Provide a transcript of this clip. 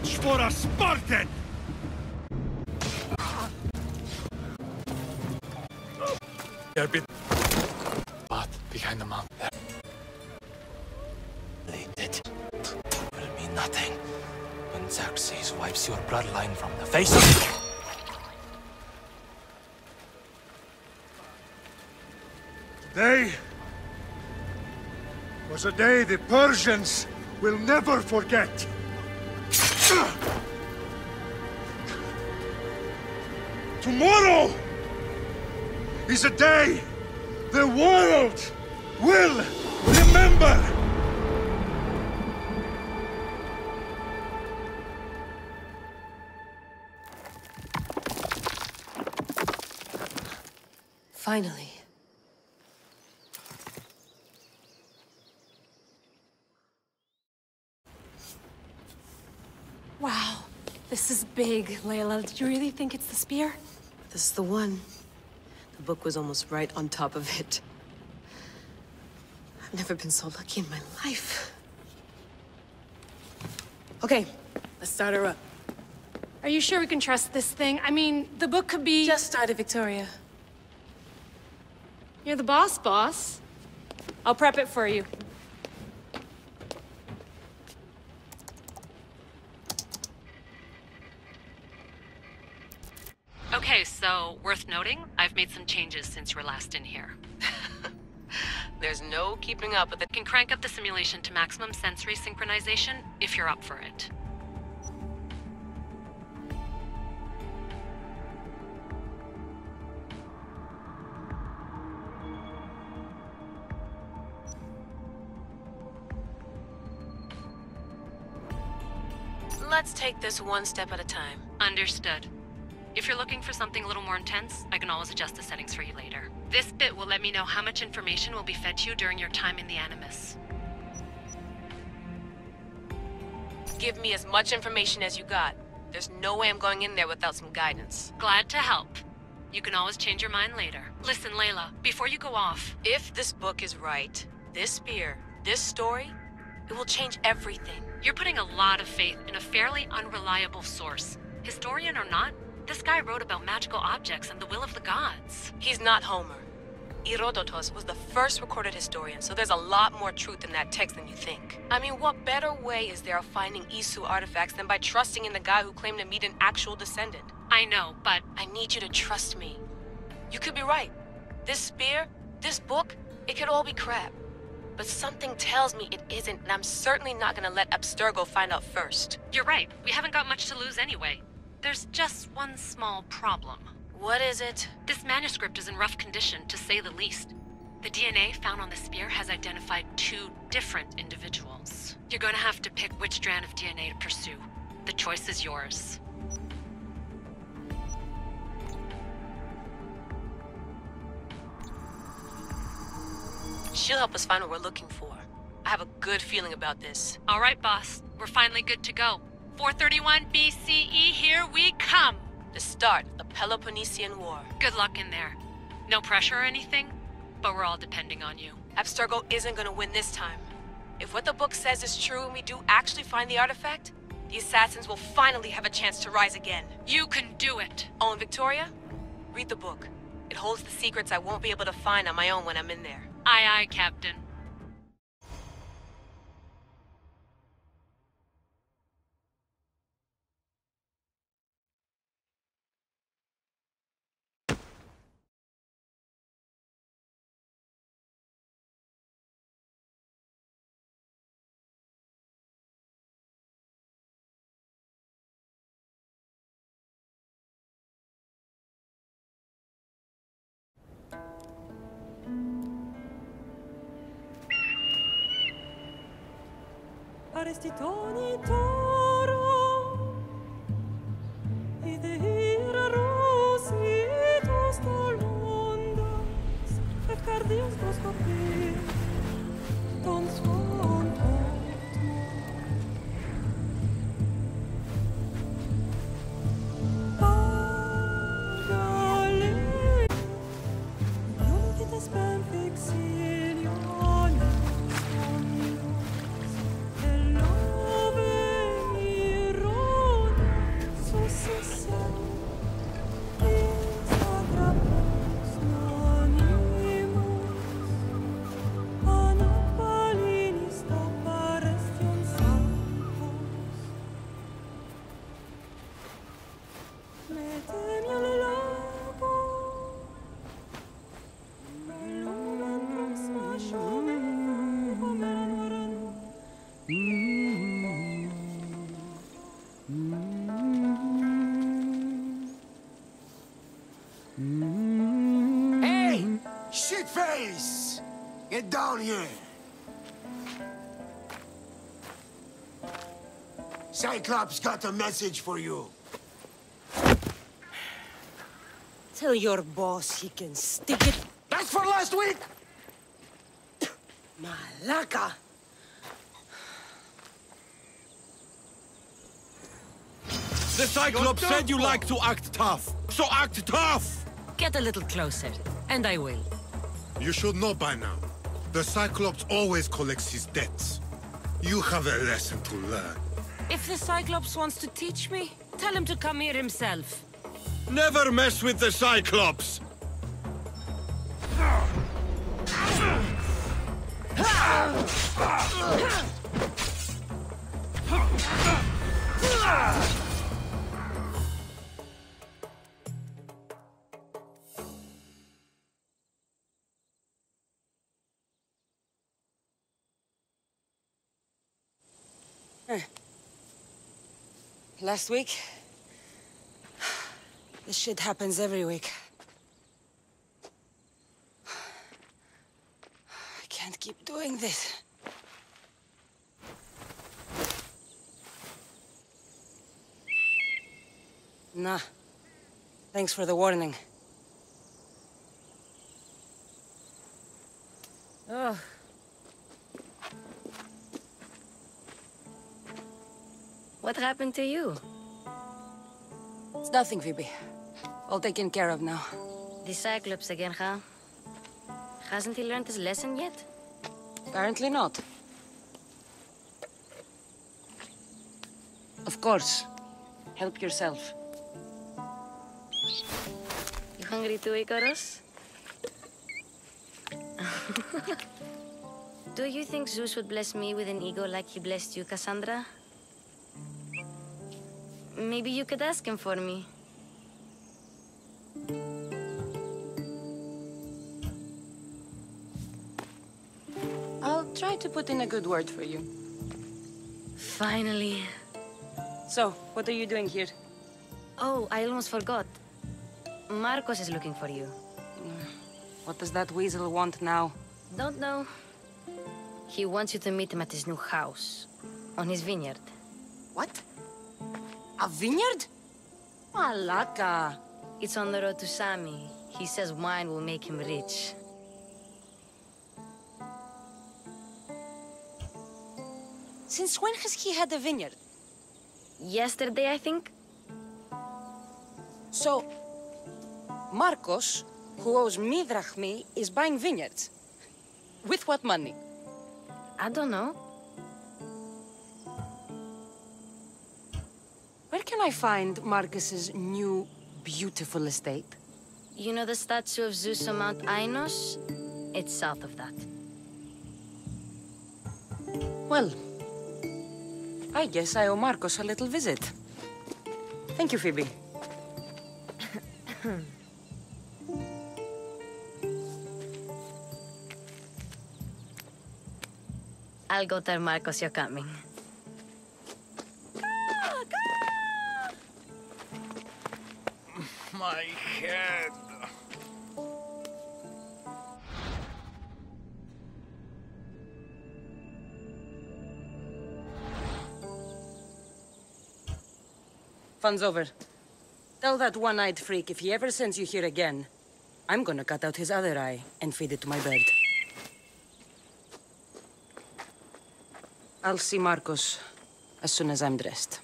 much for a Spartan! They're a bit... But behind the mountain there. It will mean nothing when Xerxes wipes your bloodline from the face. Today was a day the Persians will never forget. Tomorrow is a day the world will remember. Finally. Wow, this is big, Layla. Did you really think it's the spear? This is the one. The book was almost right on top of it. I've never been so lucky in my life. Okay, let's start her up. Are you sure we can trust this thing? I mean, the book could be... Just started, Victoria. You're the boss. I'll prep it for you. Okay, so, worth noting, I've made some changes since you were last in here. There's no keeping up with it. Can crank up the simulation to maximum sensory synchronization if you're up for it. Let's take this one step at a time. Understood. If you're looking for something a little more intense, I can always adjust the settings for you later. This bit will let me know how much information will be fed to you during your time in the Animus. Give me as much information as you got. There's no way I'm going in there without some guidance. Glad to help. You can always change your mind later. Listen, Layla, before you go off... If this book is right, this spear, this story, it will change everything. You're putting a lot of faith in a fairly unreliable source. Historian or not, this guy wrote about magical objects and the will of the gods. He's not Homer. Herodotus was the first recorded historian, so there's a lot more truth in that text than you think. I mean, what better way is there of finding Isu artifacts than by trusting in the guy who claimed to meet an actual descendant? I know, but... I need you to trust me. You could be right. This spear, this book, it could all be crap. But something tells me it isn't, and I'm certainly not gonna let Abstergo find out first. You're right. We haven't got much to lose anyway. There's just one small problem. What is it? This manuscript is in rough condition, to say the least. The DNA found on the spear has identified 2 different individuals. You're going to have to pick which strand of DNA to pursue. The choice is yours. She'll help us find what we're looking for. I have a good feeling about this. All right, boss. We're finally good to go. 431 BCE, here we come! The start of the Peloponnesian War. Good luck in there. No pressure or anything, but we're all depending on you. Abstergo isn't gonna win this time. If what the book says is true and we do actually find the artifact, the assassins will finally have a chance to rise again. You can do it! Oh, and Victoria? Read the book. It holds the secrets I won't be able to find on my own when I'm in there. Aye, aye, Captain. Arrestitoni toro, idehira rositos dolondas, et cardios proscopir, ton son Pagale, iunites ben fixilione, Nice! Get down here. Cyclops got a message for you. Tell your boss he can stick it. That's for last week! Malaka! The Cyclops said you like to act tough, so act tough! Get a little closer, and I will. You should know by now. The Cyclops always collects his debts. You have a lesson to learn. If the Cyclops wants to teach me, tell him to come here himself. Never mess with the Cyclops! Last week? This shit happens every week. I can't keep doing this. Nah. Thanks for the warning. Oh. What happened to you? It's nothing, Phoebe. All taken care of now. The Cyclops again, huh? Hasn't he learned his lesson yet? Apparently not. Of course. Help yourself. You hungry too, Icarus? Do you think Zeus would bless me with an ego like he blessed you, Cassandra? Maybe you could ask him for me. I'll try to put in a good word for you. Finally. So, what are you doing here? Oh, I almost forgot. Marcos is looking for you. What does that weasel want now? Don't know. He wants you to meet him at his new house. On his vineyard. What? A vineyard? Malaka. It's on the road to Sami. He says wine will make him rich. Since when has he had a vineyard? Yesterday, I think? So, Marcos, who owes me drachmi, is buying vineyards. With what money? I don't know. Where can I find Marcus's new, beautiful estate? You know the statue of Zeus on Mount Ainos? It's south of that. Well, I guess I owe Marcos a little visit. Thank you, Phoebe. I'll go tell Marcos you're coming. My head. Fun's over. Tell that one-eyed freak if he ever sends you here again, I'm gonna cut out his other eye and feed it to my bird. I'll see Marcos as soon as I'm dressed.